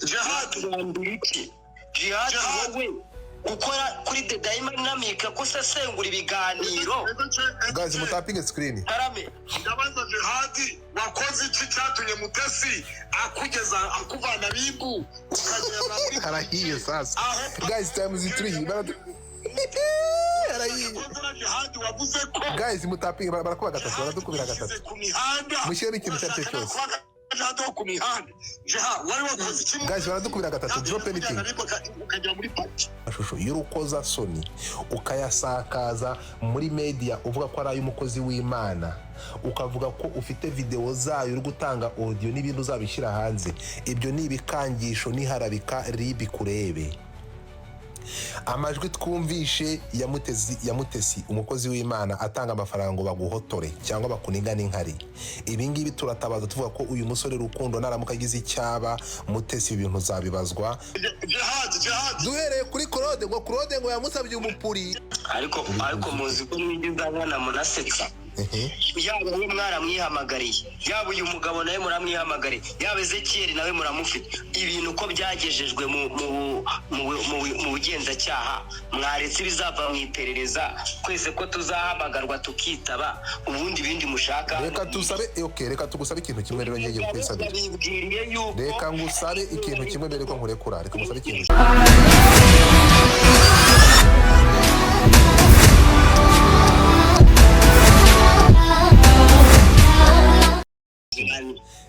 Jihad wambiriki Jihad wowe ukora kuri The Dynamic ko sesengura ibiganiro guys mutapinge screen Karame ndabaza Jihad wakoze iki cyatumye Mutesi akugeza akuvana bibu ukagenda muri harahiye sasa guys time is 3 Jihad wavuze ko guys mutapinge barakuba gatatu baradukubira gatatu mushyire ikintu cyose cyose guys baradukubira gatatu drop anything ashusho y'urukoza soni ukayasakaza muri media uvuga ko ari ay'umukozi w'Imana ukavuga ko ufite video zayo uri gutanga audio n'ibintu uzabishyira hanze ibyo ni ibikangisho niharabika ribi kurebe amajwi twumvishe ya Mutesi umukozi w'Imana atanga amafaranga ngo baguhotore cyangwa bakuniga n'inkari ibingibi turatabaza tuvuga ko uyu musore Rukundo naramuka agize icyaba Mutesi ibintu zabibazwa duhereye kuri Claude ngo yamusabye umupuri ariko muzi ko mwigizana munasetsa yaba we mwaramwihamagariye yaba uyu mugabo nawe muramwihamagariye yaba Ezekiel nawe muramufite ibintu ko byagejejwe mu bugenzacyaha mwaretse bizava mu iperereza kwese ko tuzahamagarwa tukitaba ubundi bindi mushaka reka tugusabe ikintu kimwe rero ngiye kwisabira reka ngusabe ikintu kimwe mbere ko nkurekura reka ngusabe ikintu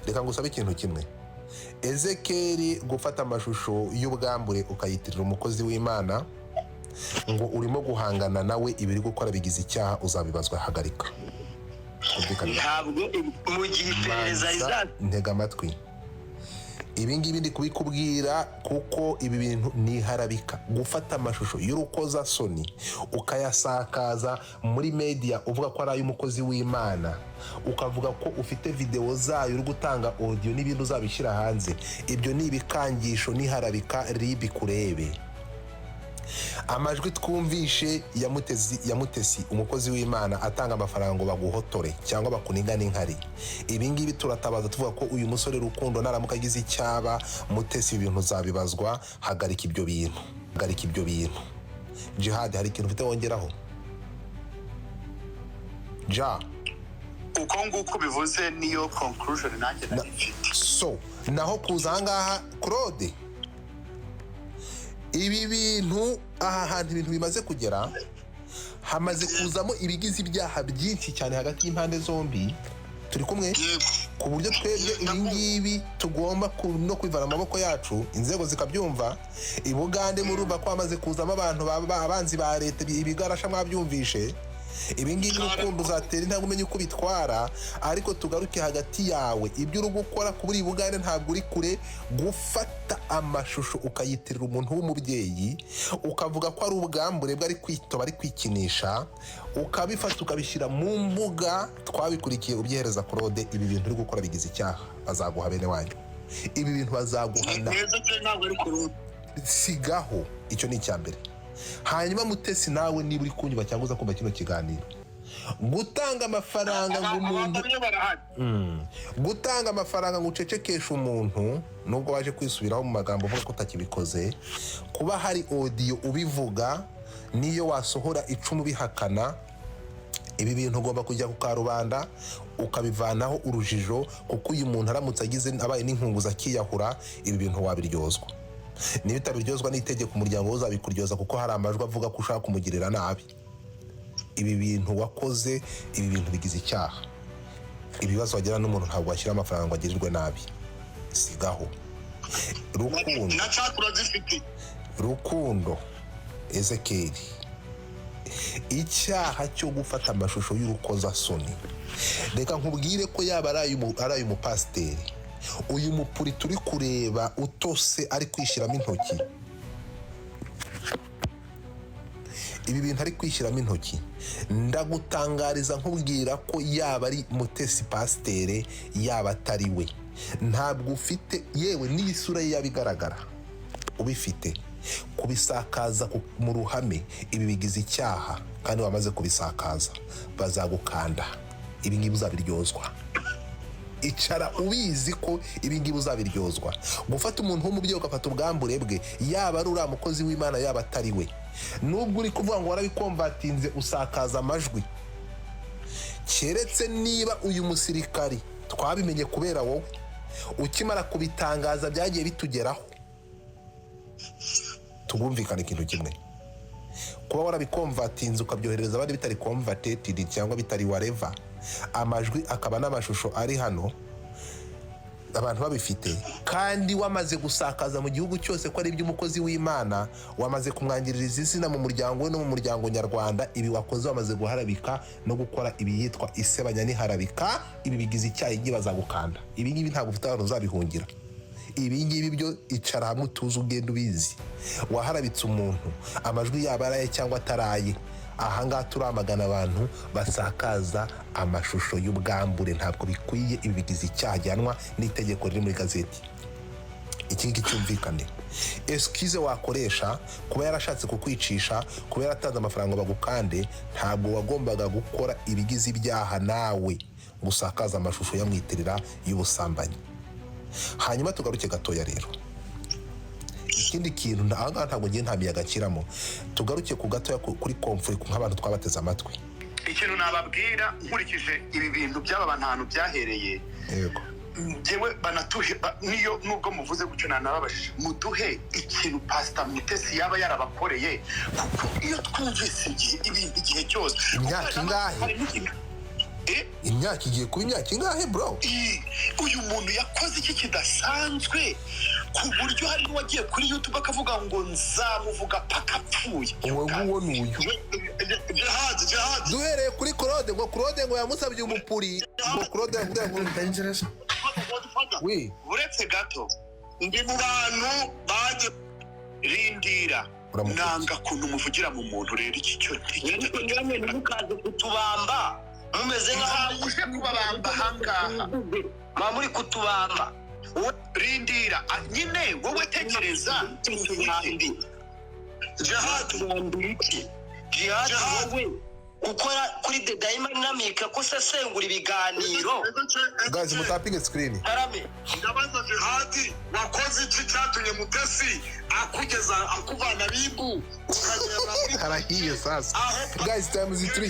reka ngusabe ikintu kimwe Ezekiel gufata amashusho y'ubwambure ukayitirira umukozi w'Imana ngo urimo guhangana nawe ibiri gukora bigize icyaha uzabibazwa hagarika ntabwo mu gihe iperereza ntega amatwi ibi ngibi ndi kubikubwira kuko ibi bintu niharabika gufata amashusho y'urukoza soni ukayasakaza muri media uvuga ko ari ay'umukozi w'Imana ukavuga ko ufite video zayo uri gutanga audio n'ibintu uzabishyira hanze ibyo ni ibikangisho niharabika ribi kurebe amajwi twumvishe ya Mutesi umukozi w'Imana atanga amafaranga ngo baguhotore cyangwa bakuniga n'inkari ibingibi turatabaza tuvuga ko uyu musore Rukundo naramuka agize icyaba Mutesi ibintu zabibazwa hagarika ibyo bintu Jihad hari ikintu ufite wongeraho uko nguko bivuze niyo conclusion nanjye nafite so naho kuza ngaha Claude ibi bintu aha hantu ibintu bimaze kugera hamaze kuzamo ibigize ibyaha byinshi cyane hagati y'impande zombi turi kumwe ku buryo twebwe ibingibi tugomba no kwivana amaboko yacu inzego zikabyumva i Bugande murumva ko hamaze kuzamo abantu abanzi ba leta ibigarasha mwabyumvishe ibingibi Rukundo uzatera intambwe umenye uko bitwara ariko tugaruke hagati yawe ibyo uri gukora ku buri Bugande ntabwo uri kure gufata amashusho ukayitirira umuntu w'umubyeyi ukavuga ko ari ubwambure bwari kwitoba ari kwikinisha ukabifata ukabishyira mu mbuga twabikurikiye ubyihereza Claude ibi bintu uri gukora bigize icyaha bazaguha bene wanyu ibi bintu bazaguhana sigaho icyo ni icyambere hanyuma Mutesi nawe niba uri kunyuba cyangwa uza kumva kino kiganiro gutanga amafaranga ngo umuntu gutanga amafaranga ngo ucecekeshe umuntu nubwo waje kwisubiraho mu magambo uvuga ko utakibikoze kuba hari audio ubivuga niyo wasohora icumu bihakana ibi bintu ugomba kujya ku karubanda ukabivanaho urujijo kuko uyu muntu aramutse agize abaye n'inkunguza akiyahura ibi bintu wabiryozwa niba utabiryozwa n'itegeko umuryango uzabikuryoza kuko hari amajwi avuga ko ushaka kumugirira nabi ibi bintu wakoze ibi bintu bigize icyaha ibibazo wagira n'umuntu ntabwo washyira amafaranga ngo agirirwe nabi sigaho Rukundo Ezekiel icyaha cyo gufata amashusho y'urukoza soni reka nkubwire ko yaba ari umupasiteri uyu mupuri turi kureba utose ari kwishyiramo intoki ibi bintu ari kwishyiramo intoki ndagutangariza nkubwira ko yaba ari Mutesi pasiteri yaba atari we ntabwo ufite yewe n'isura ye yabigaragara ubifite kubisakaza mu ruhame ibi bigize icyaha kandi wamaze kubisakaza bazagukanda ibi ngibi uzabiryozwa icara ubizi ko ibi ngibi uzabiryozwa. Gufata umuntu w'umubyeyi ugafata ubwambure bwe, yaba ari uriya mukozi w'Imana yaba atari we, nubwo uri kuvuga ngo warabikomvatinze usakaza amajwi, keretse niba uyu musirikari twabimenye kubera wowe ukimara kubitangaza byagiye bitugeraho. Tubumvikane ikintu kimwe, kuba warabikomvatinze ukabyohereza abandi bitari converted cyangwa bitari whatever, amajwi akaba n'amashusho ari hano abantu babifite, kandi wamaze gusakaza mu gihugu cyose ko ari iby'umukozi w'Imana, wamaze kumwangiririza izina mu muryango we no mu muryango nyarwanda, ibi wakoze wamaze guharabika no gukora ibi yitwa isebanya n'iharabika. Ibi bigize icyaha igihe bazagukanda. Ibi ngibi ntabwo ufite abantu uzabihungira. Ibi ngibi byo icara hamwe utuze ugenda ubizi. Waharabitse umuntu, amajwi yaba araye cyangwa ataraye. Ahangaha turamagana abantu basakaza amashusho y'ubwambure, ntabwo bikwiye. Ibi bigize icyaha gihanwa n'itegeko riri muri gazeti. Iki ngiki cyumvikane. Excuse wakoresha kuba yarashatse kukwicisha, kuba yaratanze amafaranga bagukande, ntabwo wagombaga gukora ibigize ibyaha nawe gusakaza amashusho yamwitirira y'ubusambanyi. Hanyuma tugaruke gatoya rero, ikindi kintu ntabwo ngiye nta miyaga kiramo. Tugaruke ku gatoya kuri conflict nk'abantu twabateze amatwi. Ikintu nababwira nkurikije ibi bintu by'aba bantu ahantu byahereye, yego jewe banatuhe niyo nubwo muvuze gutyo nanababashije, muduhe ikintu Pastor Mutesi yaba yarabakoreye, kuko iyo twumvise ibintu igihe cyose imyaka ingahe, imyaka igiye kuba imyaka ingahe bro? Uyu muntu yakoze iki kidasanzwe ku buryo hari n'uwagiye kuri YouTube akavuga ngo nzamuvuga paka apfuye. Uwo nguwo ni uyu. Jihad duhereye kuri Claude, ngo Claude ngo yamusabye umupuri, ngo Claude yavuga ngo dangerous. Oui, uretse gato ndi mu bantu baje rindira nanga kuntu muvugira mu muntu rero iki cyo nyamwe ntimukaze kutubamba mumeze nk'aho uje kubabamba hangaha muri kutubamba. Rindira nyine wowe tekereza Jihad wowe ukora kuri The Dynamic ko sesengura ibiganiro. Guys, mutapinge screen. Karame ndabaza Jihad wakoze iki cyatumye Mutesi akugeza akuvana bibu ukagera muri Harahiye sasa. Guys, time is 3.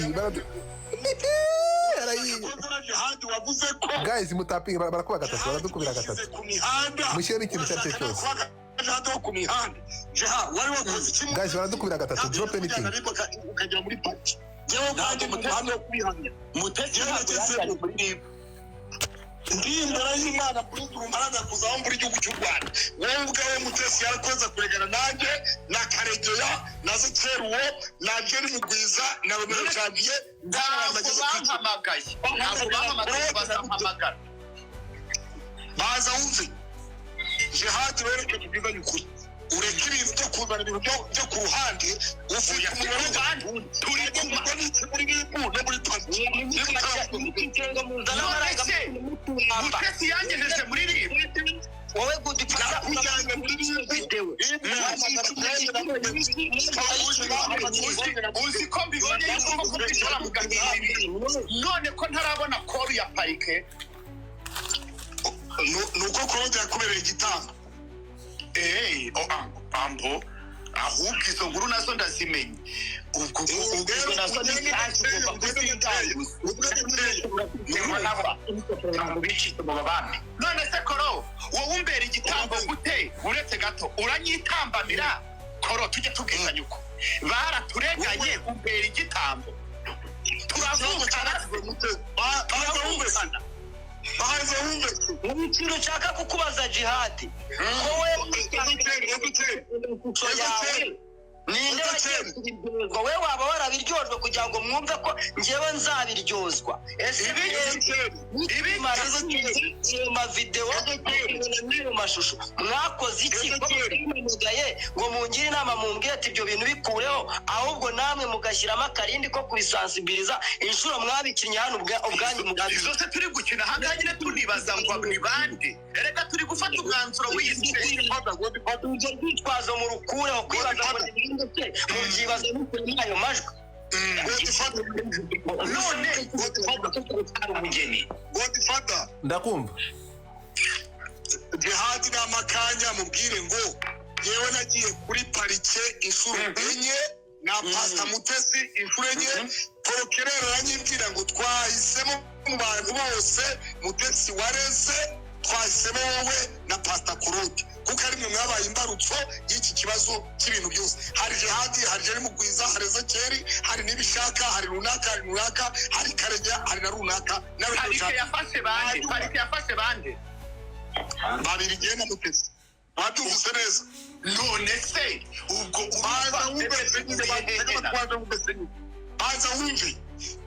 Jihad wavuze ko guys mutapinge barakuba gatatu, baradukubira gatatu. Mushyire ikintu cyose cyose. ku mihanda. Jihad wari wakoze iki? Guys, baradukubira gatatu. Drop anything. Ukagera muri party. Yewe kandi muhamye kubihamya. Mutesi yageze muri ndimbara y'Imana kuri turumana kuzaho muri gihugu cy'u Rwanda. Wowe ubwawe Mutesi yarakoze kuregana nanjye na Karegeya na Zekeruwo na Jerry Mugwiza na Romero Janvier ndabamaze kumpamagaye. Ntabwo bahamagaye bazampamagara. Baza wumve. Jihad rero cyo kugizanya ukuri. Ureke ibintu byo kuzana ibintu byo ku ruhande ufite umubare turi kumva muri bibu no muri party. Mutesi yangejeje muri ribu. wowe gudipasa kujyana muri video. Uzi ko mbibonye yuko kubishora mu ganira. None ko ntarabona call ya parike. Nuko Claude yakubereye igitambo. Ambo ahubwo izo nkuru nazo ndazimenye. Ubwo nazo n'icyacu none se Koro wowe umbera igitambo gute? Uretse gato uranyitambamira Koro, tujye tubwizanya uko baraturenganye umbera igitambo. Turavukana ikintu nshaka kukubaza Jihad, wowe ninde wagiye kubiryozwa? Wowe waba warabiryojwe kugira ngo mwumve ko njyewe nzabiryozwa? Ese ma video mu mashusho mwakoze iki? Mugaye ngo mungire inama mumbwire ati ibyo bintu bikureho, ahubwo namwe mugashyiramo akarindi ko kubisansibiliza inshuro mwabikinnye hano ubwanyu mugazi. Zose turi gukina hangaha nyine tunibaza ngo abibande. Erega turi gufata umwanzuro w'isi. Ujye kwitwaza mu rukureho kwibaza ngo mubyibaza n'ayo majwi. Godfather ndakumva Jihad n'amakanya mubwire ngo yewe nagiye kuri parike inshuro enye na Pastor Mutesi inshuro enye Porokerera aranyibwira ngo twahisemo mu bantu bose Mutesi wareze twahisemo wowe na Pastor Claude kuko ari mwe mwabaye imbarutso y'iki kibazo cy'ibintu byose hari Jihad hari Jerry Mugwiza hari Ezekeri hari n'ibishaka hari runaka hari Karegeya hari na runaka nawe parike yafashe bande babiri genda Mutesi wabyumvise neza none se ubwo baza wumve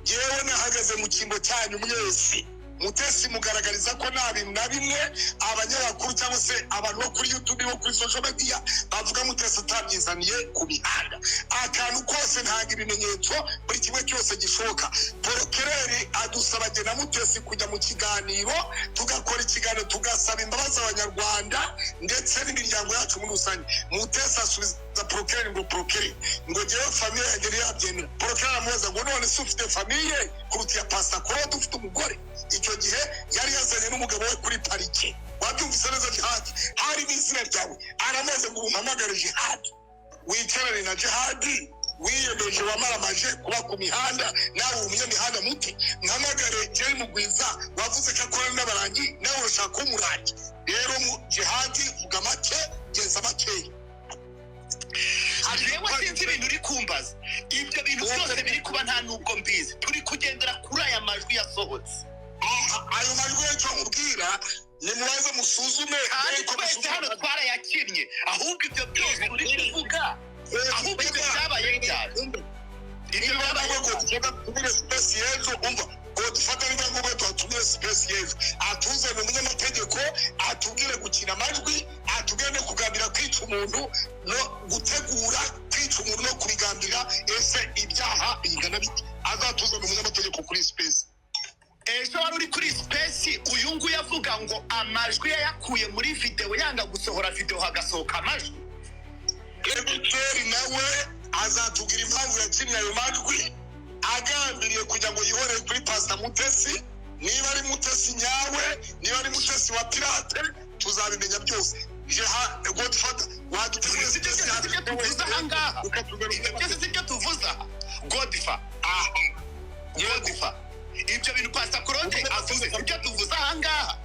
yewe nahagaze mu kimbo cyanyu mwese Mutesi mugaragariza ko nta bintu na bimwe abanyamakuru cyangwa se abantu bo kuri YouTube bo kuri social media bavuga Mutesi atabyizaniye ku mihanda akantu kose ntaga ibimenyetso buri kimwe cyose gishoboka Porokereri adusaba jye na Mutesi kujya mu kiganiro tugakora ikiganiro tugasaba imbabazi abanyarwanda ndetse n'imiryango yacu muri rusange Mutesi asubiza Porokereri ngo Porokereri ngo jyewe famille yanjye yabyemera Porokereri amubaza ngo none se ufite famille kuruta ya Pastor Claude ufite umugore icyo gihe yari yazanye n'umugabo we kuri parike wabyumvise neza Jihad hari n'izina ryawe aramaze ngo umpamagare Jihad wicarane na Jihad wiyemeje wamaramaje kuba ku mihanda nawe umunyamihanda muti mpamagare Jerry Mugwiza wavuze ko akora n'abarangi nawe urashaka umurangi rero mu Jihad vuga make geza makeya Jewe sinzi ibintu uri kumbaza ibyo bintu byose biri kuba nta nubwo mbizi turi kugendera kuri aya majwi yasohotse ayo majwi y'icyo nkubwira nimubaze musuzume kandi twese hano twarayakinnye ahubwo ibyo byose uri kuvuga ahubwo ibyo byabaye ryari ibyo byabaye tubire space yejo umva Godfather niba ngombwa tuhatubire space yejo atuzane umunyamategeko atubwire gukina amajwi atubwire no kugambira kwica umuntu no gutegura kwica umuntu no kubigambira ese ibyaha bingana biti azatuzane umunyamategeko kuri space ejo wari uri kuri space uyu nguyu avuga ngo amajwi yayakuye muri video yanga gusohora video hagasohoka amajwi Ezekeri nawe azatubwira impamvu yakinnye ayo majwi agambiriye kugira ngo yihorere kuri Pastor Mutesi niba ari Mutesi nyawe niba ari Mutesi wa pirate tuzabimenya byose Godfather wadutegura ibyo tuvuza ahangaha ibyo tuvuza Godfather ibyo bintu Pastor Claude avuze ibyo tuvuza ahangaha